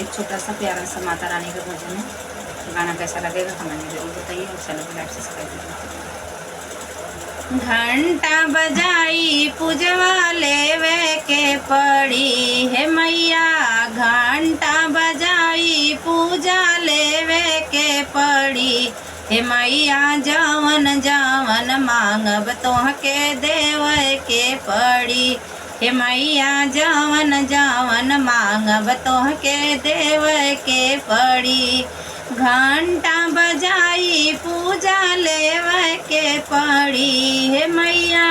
एक छोटा सा प्यारा सा माता रानी का भजन है। गाना कैसा लगेगा कमेंट में जरूर बताइए और चैनल को लाइक सब्सक्राइब कीजिए। घंटा बजाई पूजवा लेवे के पड़ी है मैया, घंटा बजाई पूजा लेवे के पड़ी हे मैया, जवन जवन मांगब तोहके देवे के पड़ी हे मैया, जवन जवन मांगब तोहके देवे के पड़ी। घंटा बजाई पूजा लेवे के पड़ी हे मैया,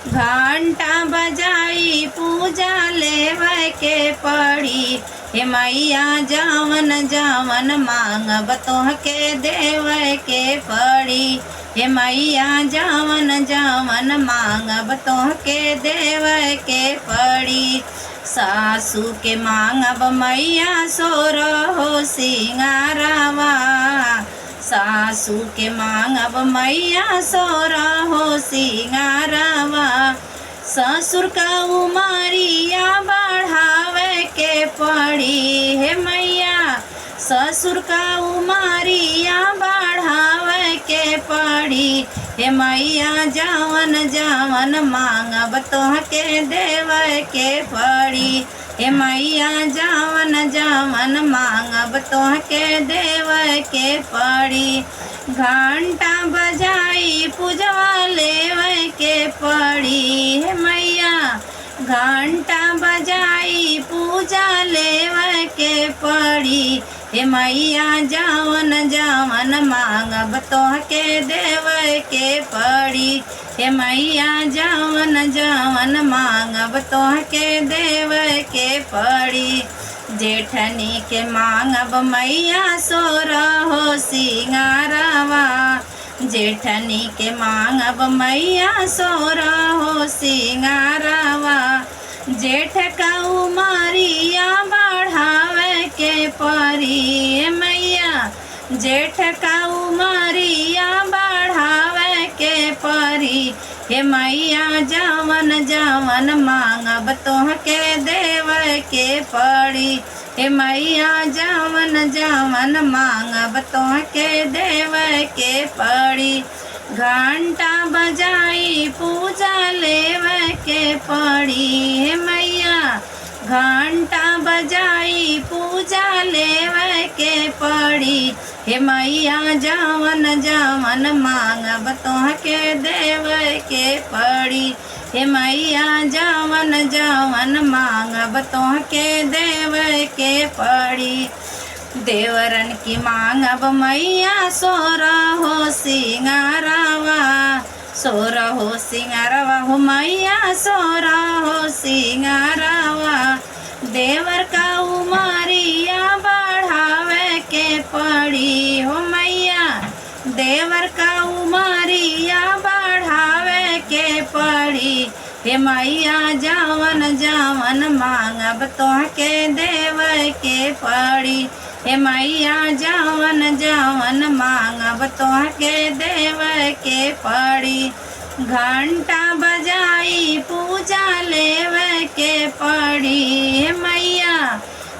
घंटा बजाई पूजा लेवे के पड़ी हे मैया, जवन जवन मांगब तोहके देवे के पड़ी हे मैया, जवन जवन मांगब तोहके देवे के पड़ी। सासू के मांगब मैया सोरहो सिंगारवा, सासू के मांगब मैया सोरहो सिंगारवा। ससुर का उमरिया बढ़ावे के पड़ी हे मैया, ससुर का उमरिया बढ़ावे के पड़ी हे मैया, जवन जवन मांगब तोहके देवे के पड़ी हे मैया, जवन जवन मांगब तोहके देवे के पड़ी। घंटा बजाई पूजवा लेवे के पड़ी हे मैया, घंटा बजाई पूजा लेवे के पड़ी हे मैया, जवन जवन मांगब तोहके देवे के पड़ी हे मैया, जवन जवन मांगब तोहके देवे के पड़ी। जेठनी के मांगब मैया सोरहो सिंगारवा, जेठनी के मांगब मैया सोरहो सिंगारवा। जेठ का उमरिया बढ़ावे के पड़ी मैया, जेठ का उमरिया बढ़ावे के पड़ी हे मैया, जवन जवन मांगब तोहके देवे के पड़ी हे मैया, जवन जवन मांगब तोहके देवे के पड़ी। घंटा बजाई पूजा लेवे के पड़ी हे मैया, घंटा बजाई पूजा लेवे के पड़ी हे मैया, जवन जवन मांगब तोहके देवे के पड़ी हे मैया, जवन जवन मांगब तोहके देवे के पड़ी। देवरन की मांगब मैया सोरहो सिंगारवा, सोरहो सिंगारवा हो मैया सोरहो सिंगारवा। देवर का उमरिया बढ़ावे के पड़ी हो मैया, देवर का उमरिया बढ़ावे के पड़ी हे मैया, जवन जवन मांगब तोहके देवे के पड़ी हे मैया, जवन जवन मांगब तोहके देवे के पड़ी। घंटा बजाई पूजा लेवे के पड़ी हे मैया,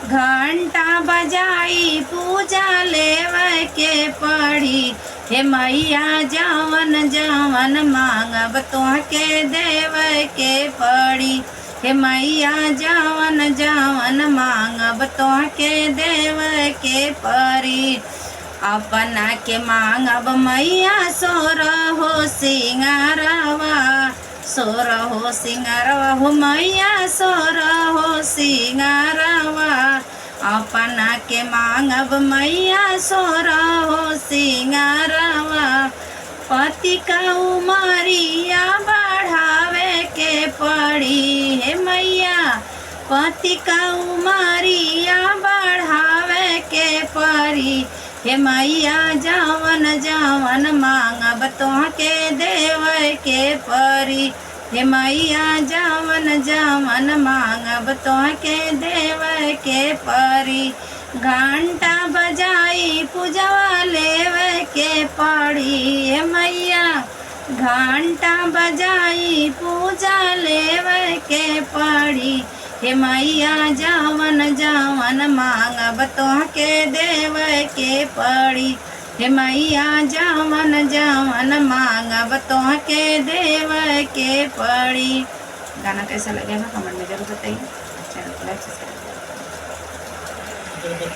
घंटा बजाई पूजा लेवे के पड़ी हे मैया, जवन जवन मांगब तोहके देवे के पड़ी हे मैया, जवन जवन मांगब तोहके देवे के पड़ी। अपना के मांगब मैया सोरहो सिंगारवा, सोरहो सिंगारवा हो मैया सोरहो सिंगारवा। अपना के मांगब मैया सोरहो सिंगारवा। पति का उमरिया बढ़ावे के पड़ी हे मैया, पति का उमरिया बढ़ावे के पड़ी हे मैया, जवन जवन मांगब तोहके देवे के पड़ी हे मैया, जवन जवन मांगब तोहके देवे के पड़ी। घंटा बजाई पूजवा लेवे के पड़ी हे मैया, घंटा बजाई पूजा लेवे के पड़ी हे मैया जावन जावन मांगब तोहके देव के पड़ी। हे मैया जावन जावन मांगब तोहके देव के पड़ी। गाना कैसा लगेगा कमेंट में जरूर बताइए। चैनल को लाइक सब्सक्राइब।